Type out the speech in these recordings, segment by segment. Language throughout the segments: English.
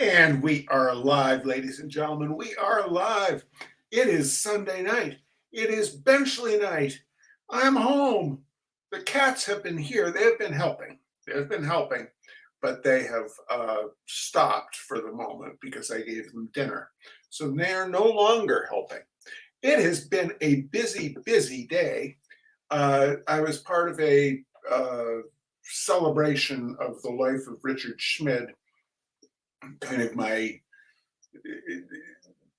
And we are alive, ladies and gentlemen. We are alive. It is Sunday night. It is Benchley night. I'm home. The cats have been here. They've been helping. But they have stopped for the moment because I gave them dinner. So they're no longer helping. It has been a busy, busy day. I was part of a celebration of the life of Richard Schmid, kind of my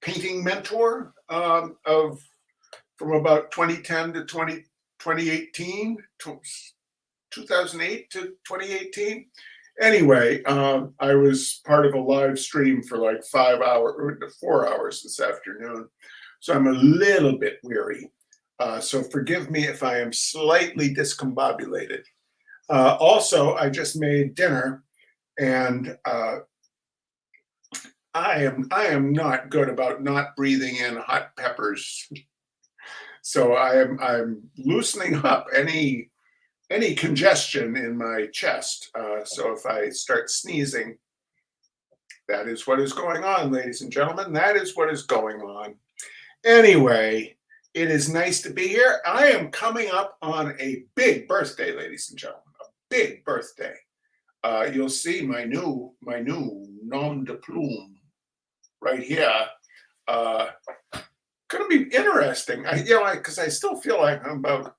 painting mentor from about 2010 to 2018, 2008 to 2018. Anyway, I was part of a live stream for like 4 hours this afternoon. So I'm a little bit weary. So forgive me if I am slightly discombobulated. Also, I just made dinner, and I am not good about not breathing in hot peppers. So I'm loosening up any congestion in my chest. So if I start sneezing, that is what is going on, ladies and gentlemen. That is what is going on. Anyway, it is nice to be here. I am coming up on a big birthday, ladies and gentlemen. A big birthday. You'll see my new nom de plume right here. Gonna be interesting. Because I still feel like I'm about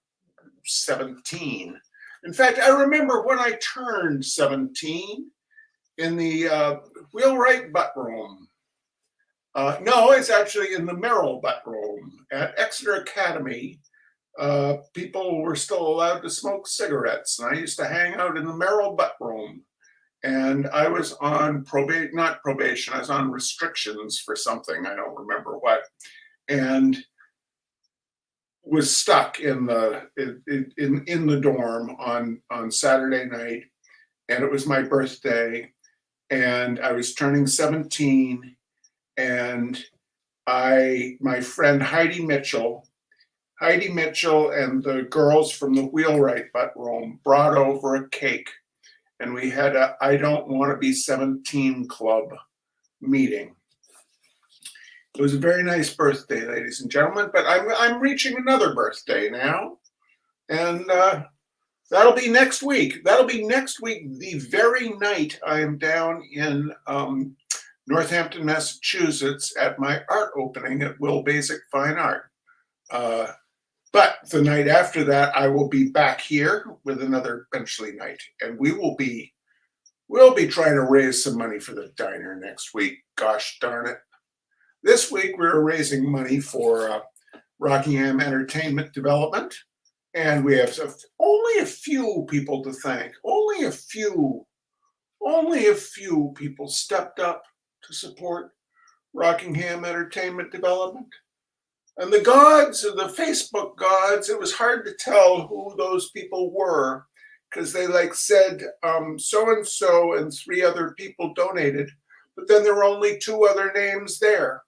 17. In fact, I remember when I turned 17 in the wheelwright butt room. No, it's actually in the Merrill butt room at Exeter Academy. People were still allowed to smoke cigarettes, and I used to hang out in the Merrill butt room. And I was on not probation, I was on restrictions for something, I don't remember what, and was stuck in the dorm on Saturday night, and it was my birthday, and I was turning 17, and my friend Heidi Mitchell and the girls from the wheelwright butt room brought over a cake. And we had a I Don't Want to Be 17 club meeting. It was a very nice birthday, ladies and gentlemen, but I'm reaching another birthday now. And that'll be next week. The very night I am down in Northampton, Massachusetts at my art opening at Will Basic Fine Art. But the night after that, I will be back here with another Benchley night, and we'll be trying to raise some money for the diner next week. Gosh darn it! This week we're raising money for Rockingham Entertainment Development, and we have only a few people to thank. Only a few people stepped up to support Rockingham Entertainment Development. And the gods, the Facebook gods, it was hard to tell who those people were because they said so-and-so and 3 other people donated, but then there were only 2 other names there.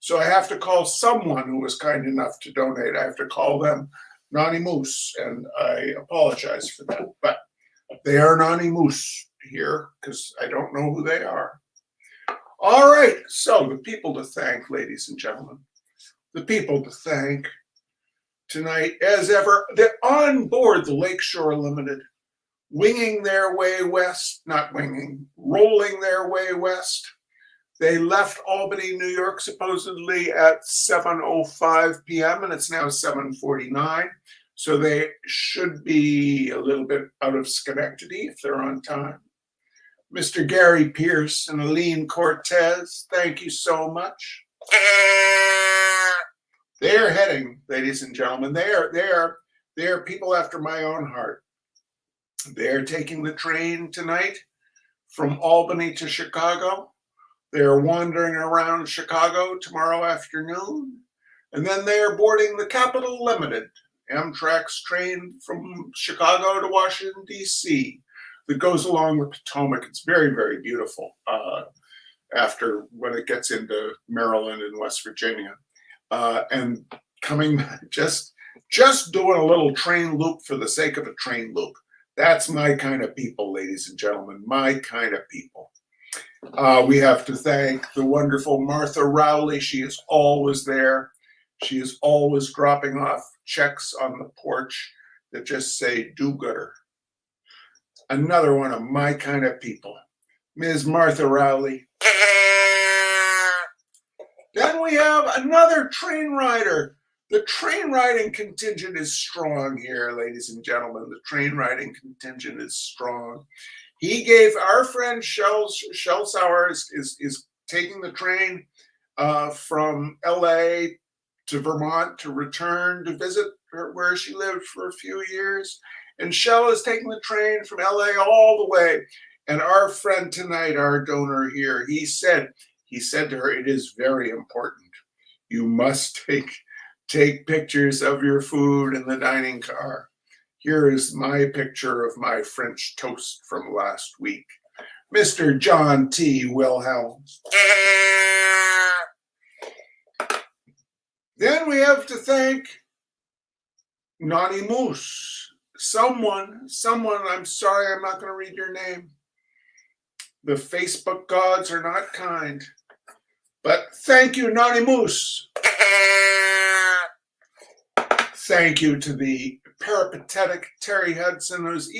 So I have to call someone who was kind enough to donate. I have to call them Anonymous, and I apologize for that. But they are Anonymous here because I don't know who they are. All right, so the people to thank, ladies and gentlemen. The people to thank tonight, as ever, they're on board the Lakeshore Limited, rolling their way west. They left Albany, New York, supposedly at 7:05 p.m., and it's now 7:49. So they should be a little bit out of Schenectady if they're on time. Mr. Gary Pierce and Aline Cortez, thank you so much. They are heading, ladies and gentlemen. They are people after my own heart. They are taking the train tonight from Albany to Chicago. They are wandering around Chicago tomorrow afternoon, and then they are boarding the Capital Limited, Amtrak's train from Chicago to Washington, D.C. that goes along the Potomac. It's very, very beautiful when it gets into Maryland and West Virginia. And coming just doing a little train loop for the sake of a train loop. That's my kind of people, ladies and gentlemen, my kind of people. We have to thank the wonderful Martha Rowley. She is always there. She is always dropping off checks on the porch that just say do-gooder. Another one of my kind of people, Ms. Martha Rowley. Then we have another train rider. The train riding contingent is strong here, ladies and gentlemen. The train riding contingent is strong. He gave our friend Shell Sauer is taking the train from LA to Vermont to return to visit her where she lived for a few years. And Shell is taking the train from LA all the way. And our friend tonight, our donor here, he said to her, it is very important. You must take pictures of your food in the dining car. Here is my picture of my French toast from last week. Mr. John T. Wilhelms. Then we have to thank Naughty Moose. Someone, I'm sorry, I'm not going to read your name. The Facebook gods are not kind. But thank you, Naughty Moose. Thank you to the peripatetic Terry Hudson, who's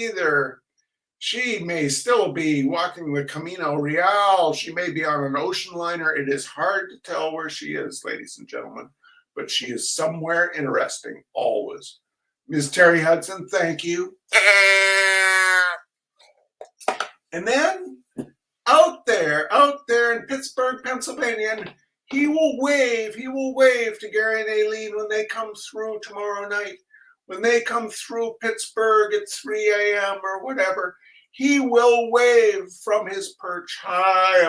she may still be walking the Camino Real. She may be on an ocean liner. It is hard to tell where she is, ladies and gentlemen, but she is somewhere interesting, always. Ms. Terry Hudson, thank you. And then out there in Pittsburgh, Pennsylvania, and he will wave to Gary and Aileen when they come through tomorrow night. When they come through Pittsburgh at 3 a.m. or whatever, he will wave from his perch high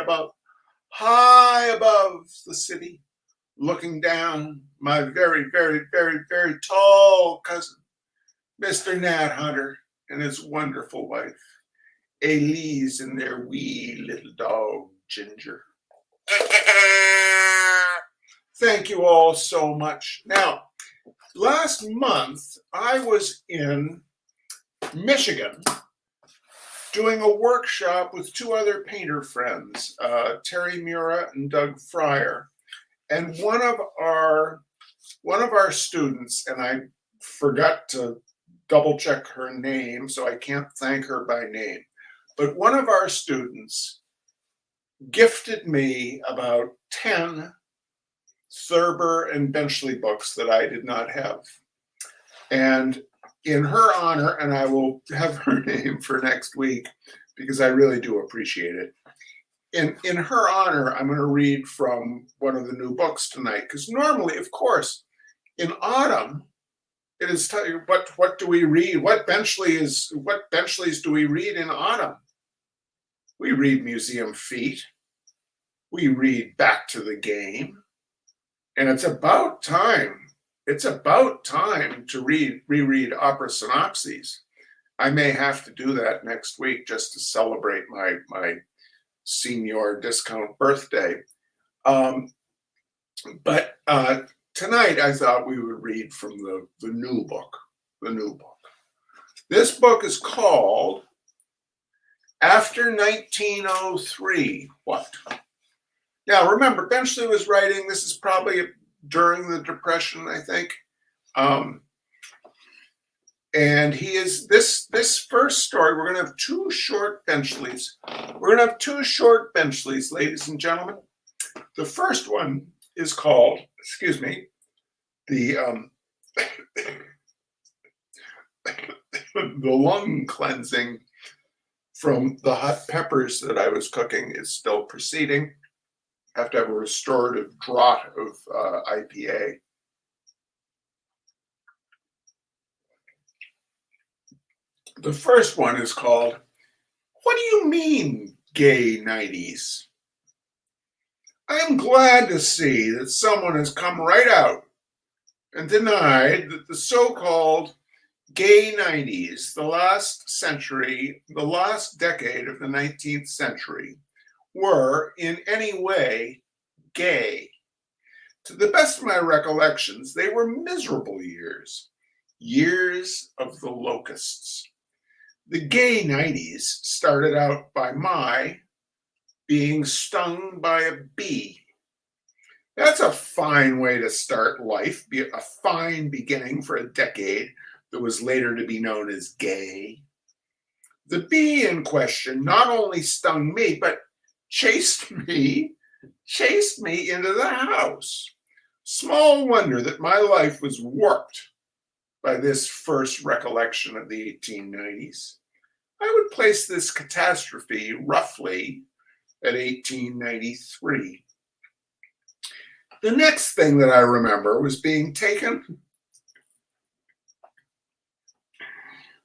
above the city, looking down. My very, very, very, very tall cousin, Mr. Nat Hunter, and his wonderful wife, Elise, and their wee little dog, Ginger. Thank you all so much. Now, last month, I was in Michigan doing a workshop with two other painter friends, Terry Mura and Doug Fryer. And one of our students, and I forgot to double check her name, so I can't thank her by name, but one of our students gifted me about 10 Thurber and Benchley books that I did not have. And in her honor, and I will have her name for next week because I really do appreciate it. In her honor, I'm going to read from one of the new books tonight, because normally, of course, in autumn, it is what do we read? What Benchleys do we read in autumn? We read Museum Feet. We read Back to the Game. And it's about time to reread Opera Synopses. I may have to do that next week just to celebrate my senior discount birthday. But tonight I thought we would read from the new book. This book is called After 1903. What? Now, remember, Benchley was writing, this is probably during the Depression, I think. And he is, this first story, we're going to have two short Benchleys. We're going to have two short Benchleys, ladies and gentlemen. The first one is called, the lung cleansing from the hot peppers that I was cooking is still proceeding. I have to have a restorative draught of IPA. The first one is called, What Do You Mean, Gay 90s? I am glad to see that someone has come right out and denied that the so-called gay 90s, the last century, the last decade of the 19th century, were in any way gay. To the best of my recollections, they were miserable years of the locusts. The gay 90s started out by my being stung by a bee. That's a fine way to start life, be a fine beginning for a decade that was later to be known as gay. The bee in question not only stung me, but chased me into the house. Small wonder that my life was warped by this first recollection of the 1890s. I would place this catastrophe roughly at 1893. The next thing that I remember was being taken to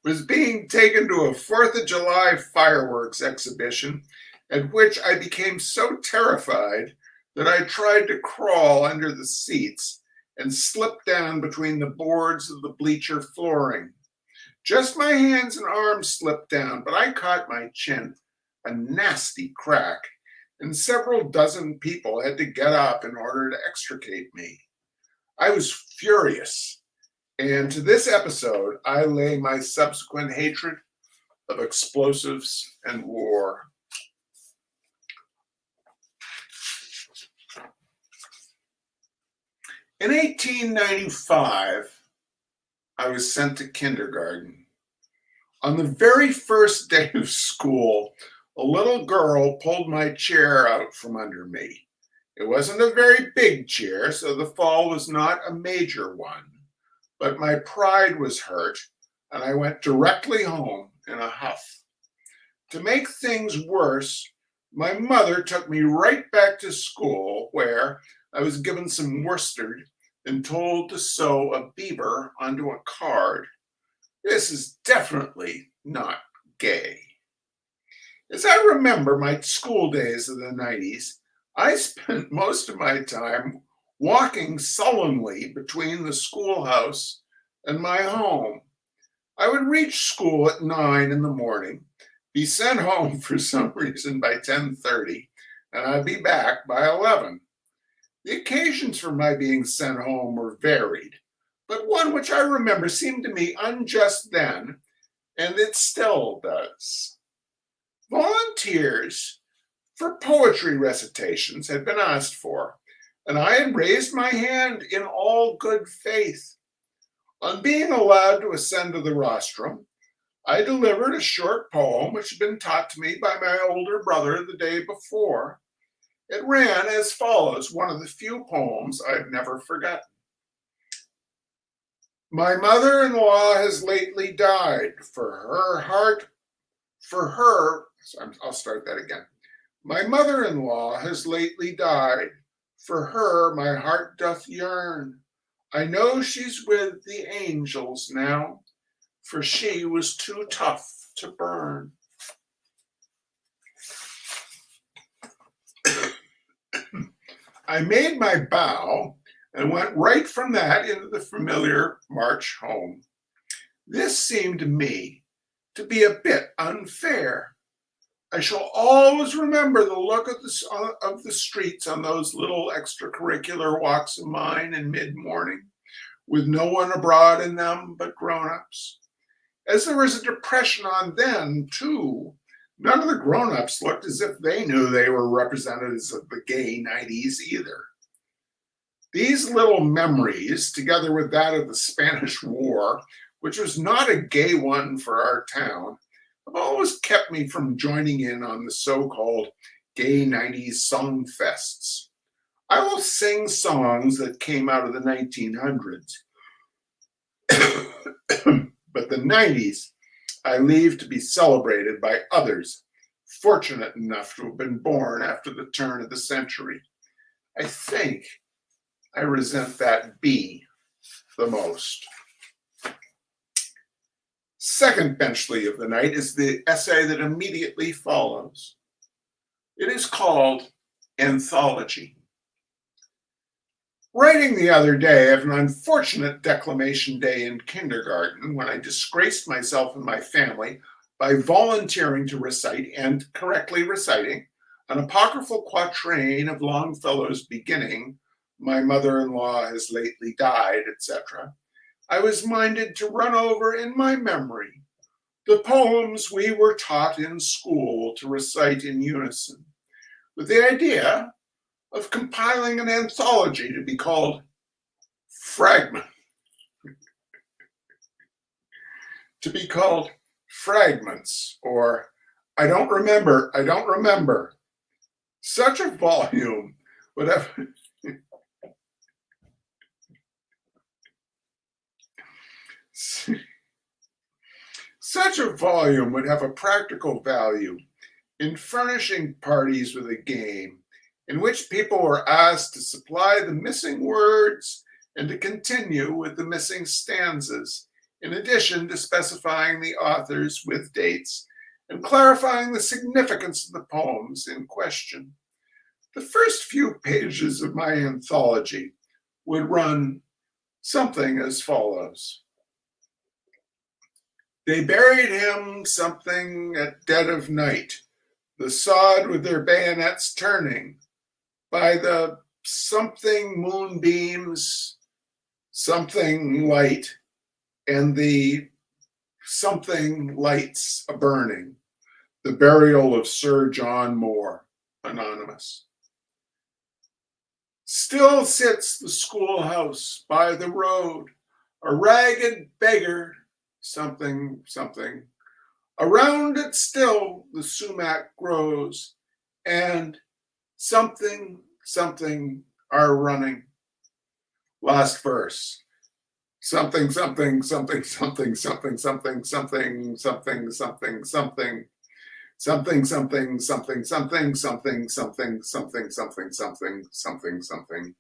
a 4th of July fireworks exhibition, at which I became so terrified that I tried to crawl under the seats and slipped down between the boards of the bleacher flooring. Just my hands and arms slipped down, but I caught my chin, a nasty crack, and several dozen people had to get up in order to extricate me. I was furious, and to this episode I lay my subsequent hatred of explosives and war. In 1895, I was sent to kindergarten. On the very first day of school, a little girl pulled my chair out from under me. It wasn't a very big chair, so the fall was not a major one, but my pride was hurt, and I went directly home in a huff. To make things worse, my mother took me right back to school, where I was given some worsted and told to sew a beaver onto a card. This is definitely not gay. As I remember my school days of the 90s, I spent most of my time walking sullenly between the schoolhouse and my home. I would reach school at 9 in the morning, be sent home for some reason by 10:30, and I'd be back by 11. The occasions for my being sent home were varied, but one which I remember seemed to me unjust then, and it still does. Volunteers for poetry recitations had been asked for, and I had raised my hand in all good faith. On being allowed to ascend to the rostrum, I delivered a short poem which had been taught to me by my older brother the day before. It ran as follows, one of the few poems I've never forgotten. My mother-in-law has lately died. I'll start that again. My mother-in-law has lately died. For her my heart doth yearn. I know she's with the angels now, for she was too tough to burn. I made my bow and went right from that into the familiar march home. This seemed to me to be a bit unfair. I shall always remember the look of the streets on those little extracurricular walks of mine in mid-morning, with no one abroad in them but grown-ups. As there was a depression on them, too, none of the grown-ups looked as if they knew they were representatives of the gay 90s either. These little memories, together with that of the Spanish War, which was not a gay one for our town, have always kept me from joining in on the so-called gay 90s song fests. I will sing songs that came out of the 1900s, but the 90s I leave to be celebrated by others fortunate enough to have been born after the turn of the century. I think I resent that B the most. Second Benchley of the night is the essay that immediately follows. It is called Anthology. Writing the other day of an unfortunate declamation day in kindergarten when I disgraced myself and my family by volunteering to recite and correctly reciting an apocryphal quatrain of Longfellow's beginning, "My mother-in-law has lately died," etc., I was minded to run over in my memory the poems we were taught in school to recite in unison. with the idea of compiling an anthology to be called Fragment. To be called Fragments, or I don't remember. Such a volume would have such a volume would have a practical value in furnishing parties with a game in which people were asked to supply the missing words and to continue with the missing stanzas, in addition to specifying the authors with dates and clarifying the significance of the poems in question. The first few pages of my anthology would run something as follows. They buried him something at dead of night, the sod with their bayonets turning, by the something moonbeams, something light, and the something lights a burning, the burial of Sir John Moore, anonymous. Still sits the schoolhouse by the road, a ragged beggar, something, something. Around it still the sumac grows, and something, something are running. Last verse. Something, something, something, something, something, something, something, something, something, something. Something, something, something, something, something, something, something, something, something, something, something.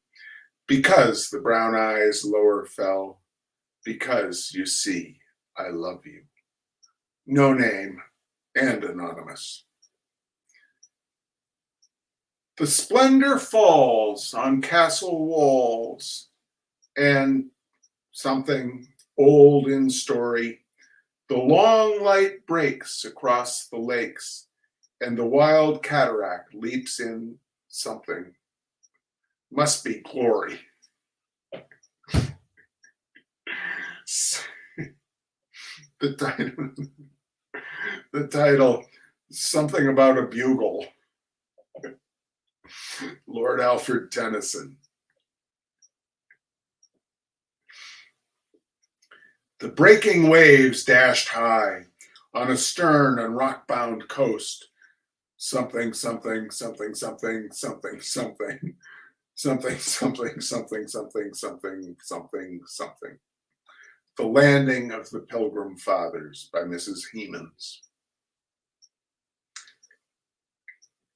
Because the brown eyes lower fell, because you see, I love you. No name and anonymous. The splendor falls on castle walls, and something old in story. The long light breaks across the lakes, and the wild cataract leaps in something. Must be glory. The title, something about a bugle. Lord Alfred Tennyson. The breaking waves dashed high on a stern and rock-bound coast. Something, something, something, something, something, something, something, something, something, something, something, something, something. The Landing of the Pilgrim Fathers by Mrs. Hemans.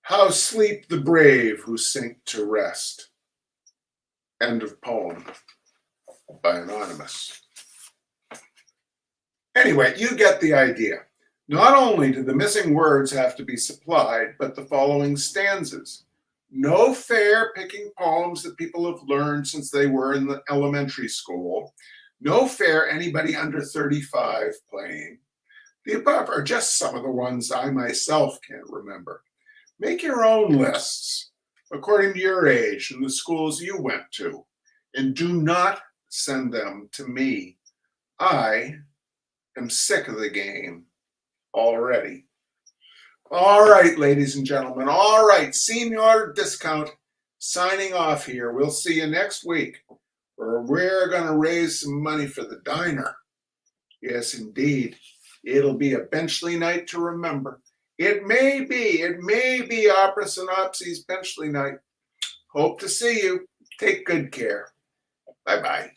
How sleep the brave who sink to rest. End of poem by Anonymous. Anyway, you get the idea. Not only do the missing words have to be supplied, but the following stanzas. No fair picking poems that people have learned since they were in the elementary school. No fair anybody under 35 playing. The above are just some of the ones I myself can't remember. Make your own lists according to your age and the schools you went to, and do not send them to me. I am sick of the game already. All right, ladies and gentlemen. All right, Senior Discount signing off here. We'll see you next week, where we're going to raise some money for the diner. Yes, indeed. It'll be a Benchley night to remember. It may be Opera Synopsis Benchley night. Hope to see you. Take good care. Bye-bye.